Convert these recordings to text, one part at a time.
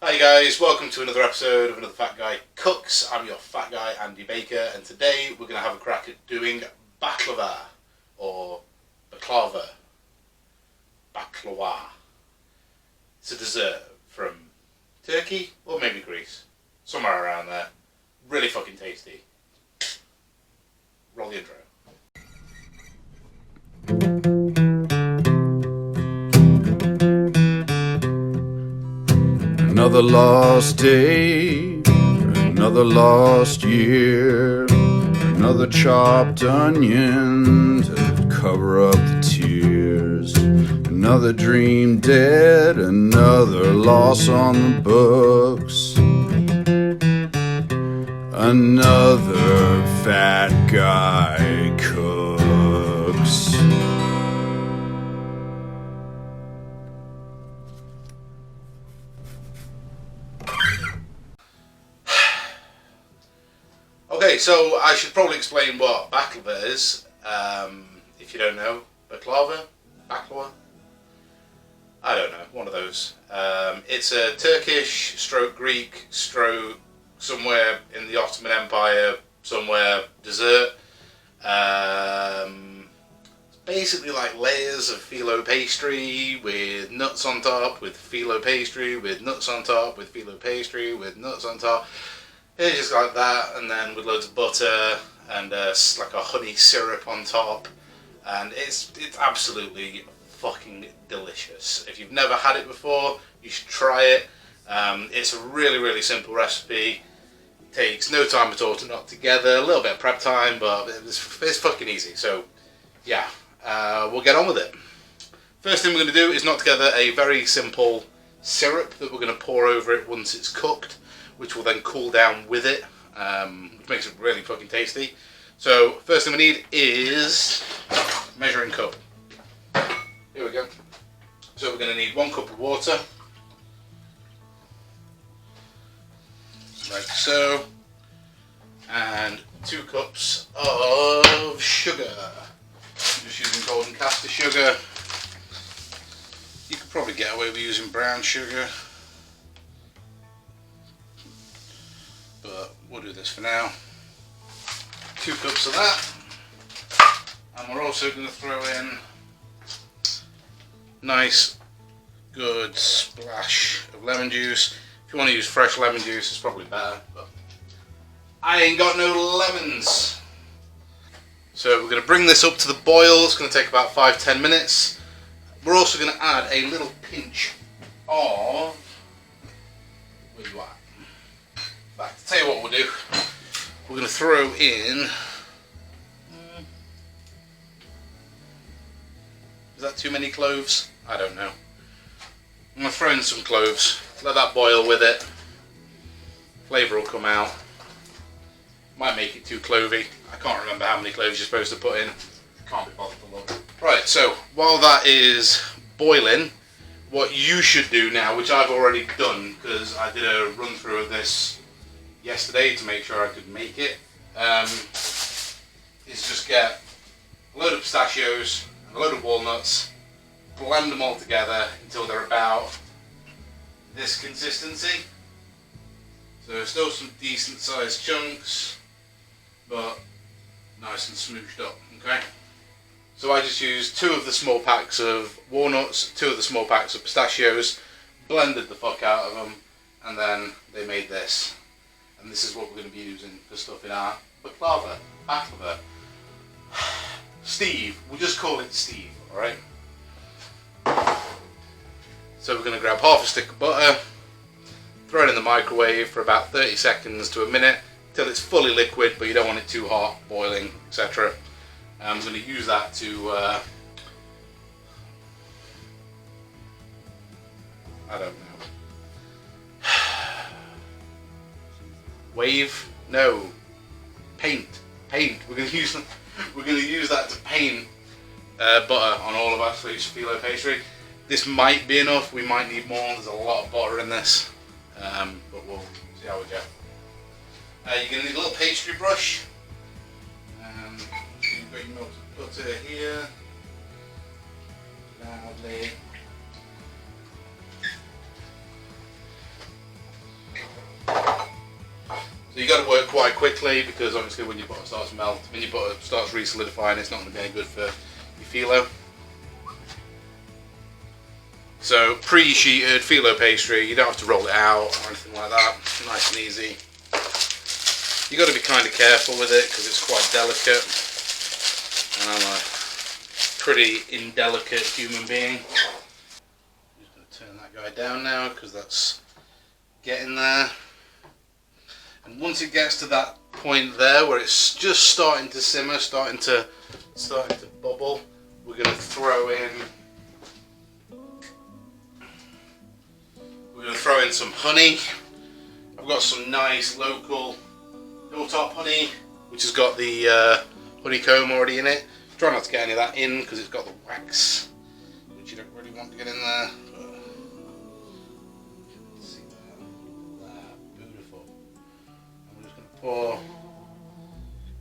Hi guys, welcome to another episode of Another Fat Guy Cooks. I'm your fat guy Andy Baker, and today we're going to have a crack at doing baklava, or baklava. Baklava. It's a dessert from Turkey, or maybe Greece. Somewhere around there. Really fucking tasty. Roll the intro. Another lost day, another lost year, another chopped onion to cover up the tears, another dream dead, another loss on the books, another fat guy cooks. Okay, so I should probably explain what baklava is. If you don't know, baklava? I don't know, one of those. It's a Turkish stroke Greek stroke somewhere in the Ottoman Empire, somewhere dessert. It's basically like layers of phyllo pastry with nuts on top, with phyllo pastry, with nuts on top, with phyllo pastry, with nuts on top. It's just like that, and then with loads of butter and like a honey syrup on top, and it's absolutely fucking delicious. If you've never had it before, you should try it. It's a really simple recipe. It takes no time at all to knock together. A little bit of prep time, but it's fucking easy. So yeah, we'll get on with it. First thing we're going to do is knock together a very simple syrup that we're going to pour over it once it's cooked, which will then cool down with it, which makes it really fucking tasty. So first thing we need is measuring cup. Here we go. So we're going to need 1 cup of water, like so, and 2 cups of sugar. I'm just using golden caster sugar. You could probably get away with using brown sugar, but we'll do this for now. 2 cups of that, and we're also going to throw in nice good splash of lemon juice. If you want to use fresh lemon juice, it's probably better, but I ain't got no lemons. So we're going to bring this up to the boil. It's going to take about 5-10 minutes. We're also going to add a little pinch of, where you at? Back. Tell you what we'll do. We're going to throw in. Is that too many cloves? I don't know. I'm going to throw in some cloves. Let that boil with it. Flavour will come out. Might make it too clovey. I can't remember how many cloves you're supposed to put in. Can't be bothered to look. Right, so while that is boiling, what you should do now, which I've already done because I did a run through of this yesterday to make sure I could make it, is just get a load of pistachios and a load of walnuts, blend them all together until they're about this consistency. So still some decent sized chunks, but nice and smooshed up, okay? So I just used 2 of the small packs of walnuts, 2 of the small packs of pistachios, blended the fuck out of them, and then they made this. And this is what we're going to be using for stuff in our baklava. Steve, we'll just call it Steve, alright? So we're going to grab half a stick of butter, throw it in the microwave for about 30 seconds to a minute, till it's fully liquid, but you don't want it too hot, boiling, etc. I'm going to use that to, I don't know, wave? No, paint. We're going to use that to paint butter on all of our phyllo pastry. This might be enough. We might need more. There's a lot of butter in this, but we'll see how we go. You're going to need a little pastry brush. You've got your melted butter here. Loudly. So you got to work quite quickly because obviously when your butter starts to melt, when your butter starts re-solidifying, it's not going to be any good for your phyllo. So pre-sheeted phyllo pastry, you don't have to roll it out or anything like that. Nice and easy. You got to be kind of careful with it because it's quite delicate, and I'm a pretty indelicate human being. I'm just going to turn that guy down now because that's getting there. And once it gets to that point there where it's just starting to simmer, starting to bubble, we're going to throw in some honey. I've got some nice local hilltop honey, which has got the honeycomb already in it. Try not to get any of that in because it's got the wax, which you don't really want to get in there. See that? Beautiful. I'm just going to pour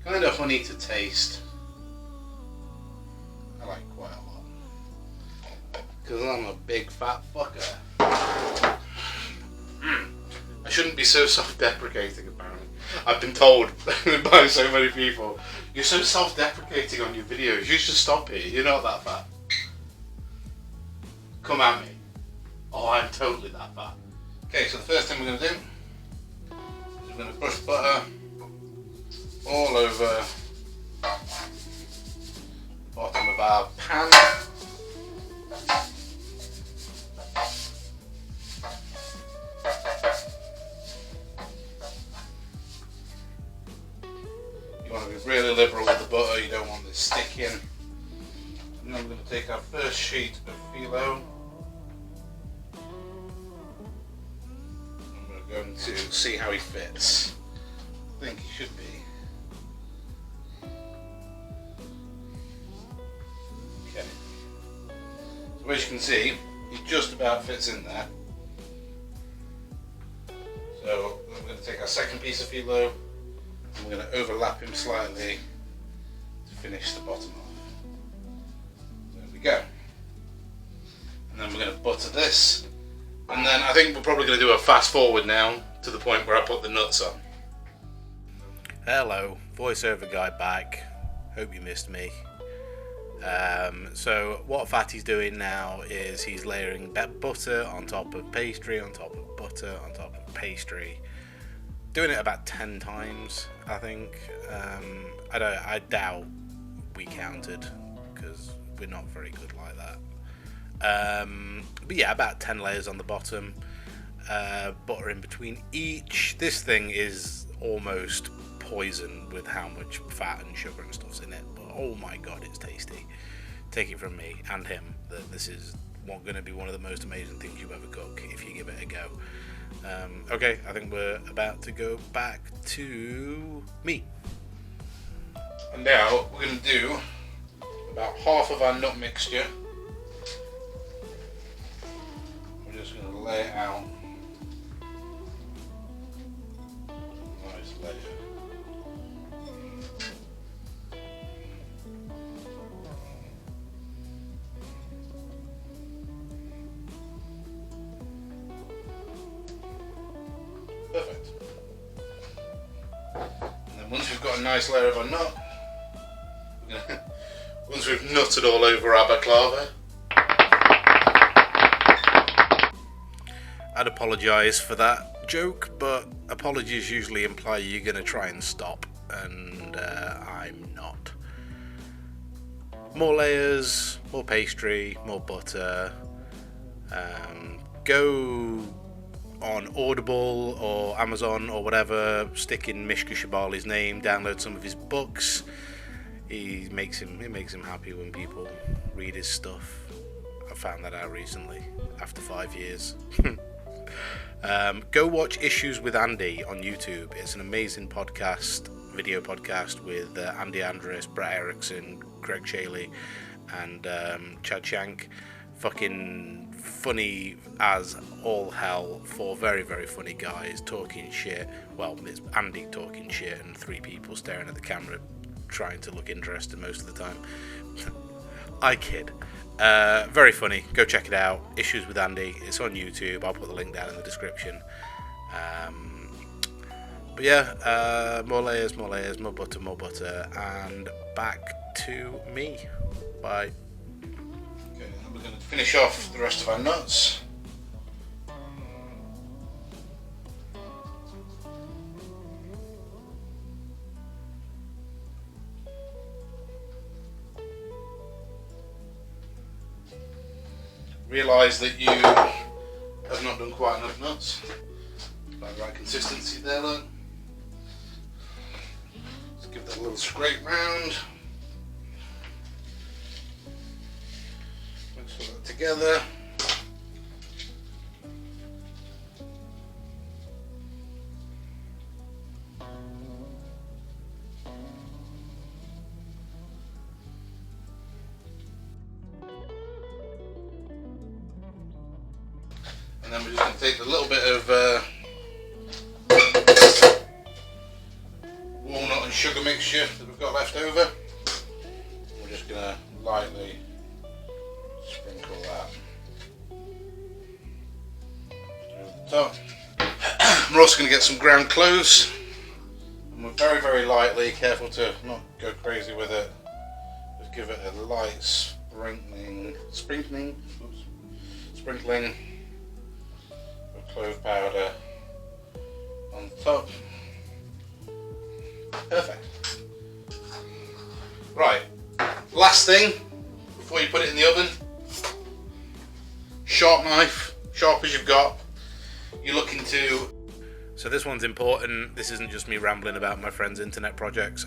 kind of honey to taste. I like quite a lot because I'm a big fat fucker. I shouldn't be so self-deprecating, apparently. I've been told by so many people, you're so self-deprecating on your videos, you should stop it, you're not that fat. Come at me. Oh, I'm totally that fat. Okay, so the first thing we're going to do is we're going to brush butter all over the bottom of our pan. Really liberal with the butter, you don't want this sticking. And then we're going to take our first sheet of phyllo. And we're going to see how he fits. I think he should be. Okay. So as you can see, he just about fits in there. So then we're going to take our second piece of phyllo. And we're going to overlap him slightly to finish the bottom off. There we go. And then we're going to butter this. And then I think we're probably going to do a fast forward now to the point where I put the nuts on. Hello, voiceover guy back. Hope you missed me. So what Fatty's doing now is he's layering butter on top of pastry, on top of butter, on top of pastry. Doing it about 10 times, I think. I doubt we counted because we're not very good like that. But yeah, about 10 layers on the bottom, butter in between each. This thing is almost poison with how much fat and sugar and stuff's in it, but oh my god, it's tasty. Take it from me and him that this is going to be one of the most amazing things you ever cook if you give it a go. Okay, I think we're about to go back to meat. And now we're going to do about half of our nut mixture. We're just going to lay it out. Nice layer. Perfect. And then once we've got a nice layer of our nut, once we've nutted all over our baklava, I'd apologise for that joke, but apologies usually imply you're going to try and stop, and I'm not. More layers, more pastry, more butter. Go on Audible or Amazon or whatever, stick in Mishka Shabali's name, download some of his books. It makes him happy when people read his stuff. I found that out recently after 5 years. Go watch Issues with Andy on YouTube. It's an amazing video podcast with Andy Andrus, Brett Erickson, Greg Shaley, and Chad Shank. Fucking funny as all hell. 4 very, very funny guys talking shit. Well, it's Andy talking shit and 3 people staring at the camera trying to look interested most of the time. I kid. Very funny. Go check it out. Issues with Andy. It's on YouTube. I'll put the link down in the description. But yeah, more layers, more butter, and back to me. Bye. Okay, now we're going to finish off the rest of our nuts. Realise that you have not done quite enough nuts. About the right consistency there, look. Let's give that a little scrape round. Mix all that together. And then we're just going to take a little bit of walnut and sugar mixture that we've got left over. We're just going to lightly sprinkle that over the top. We're also going to get some ground cloves, and we're very, very lightly, careful to not go crazy with it. Just give it a light sprinkling of clove powder on top. Perfect. Right, last thing before you put it in the oven, sharp knife, sharp as you've got. You're looking to... So this one's important. This isn't just me rambling about my friend's internet projects.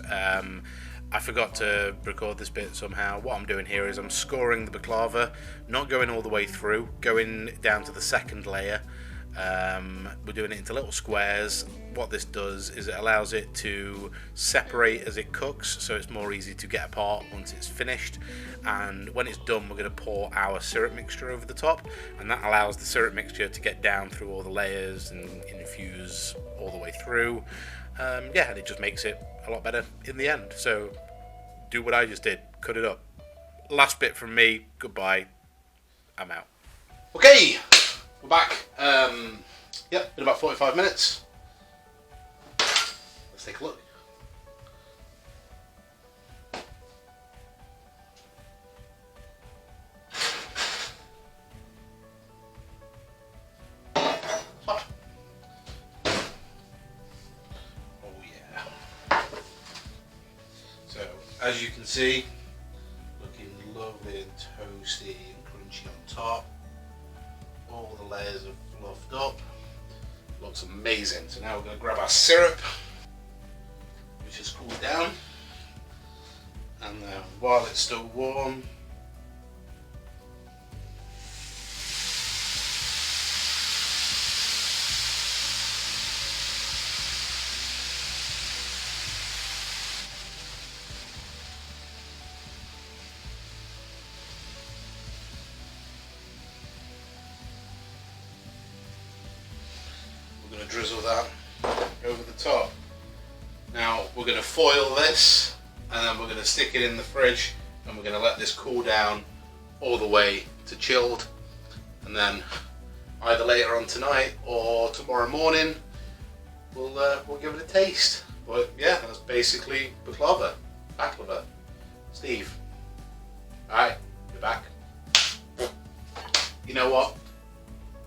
I forgot to record this bit somehow. What I'm doing here is I'm scoring the baklava, not going all the way through, going down to the second layer. We're doing it into little squares. What this does is it allows it to separate as it cooks, so it's more easy to get apart once it's finished. And when it's done, we're going to pour our syrup mixture over the top, and that allows the syrup mixture to get down through all the layers and infuse all the way through. Yeah, and it just makes it a lot better in the end. So do what I just did, cut it up. Last bit from me, goodbye, I'm out. Okay, we're back. Yep, in about 45 minutes. Let's take a look. Hot. Oh yeah. So, as you can see, looking lovely and toasty and crunchy on top. All the layers are fluffed up. Looks amazing. So now we're going to grab our syrup, which has cooled down, and while it's still warm, we're going to drizzle that over the top. Now we're going to foil this, and then we're going to stick it in the fridge, and we're going to let this cool down all the way to chilled, and then either later on tonight or tomorrow morning we'll give it a taste. But yeah, that's basically baklava. Steve, alright, you're back. You know what?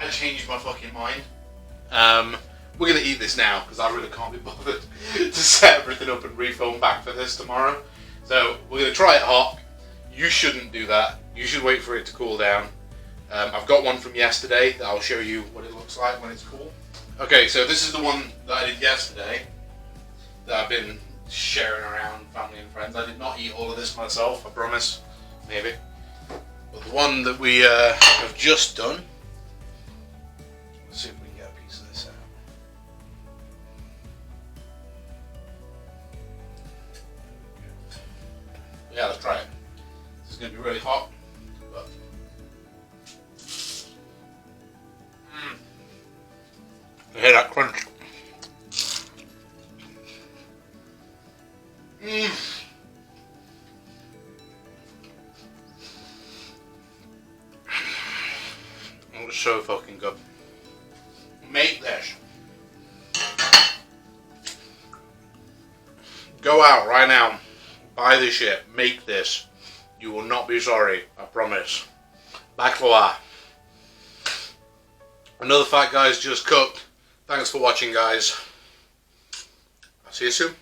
I changed my fucking mind. We're going to eat this now because I really can't be bothered to set everything up and refilm back for this tomorrow. So we're going to try it hot. You shouldn't do that. You should wait for it to cool down. I've got one from yesterday that I'll show you what it looks like when it's cool. Okay, so this is the one that I did yesterday that I've been sharing around family and friends. I did not eat all of this myself, I promise. Maybe. But the one that we have just done, let's see if we can get a piece of this out. Yeah, let's try it. This is going to be really hot, but I hear that crunch. It was so fucking good. Make this Go out right now. Buy this shit. Make this. You will not be sorry. I promise. Baklava. Another fat guy's just cooked. Thanks for watching, guys. I'll see you soon.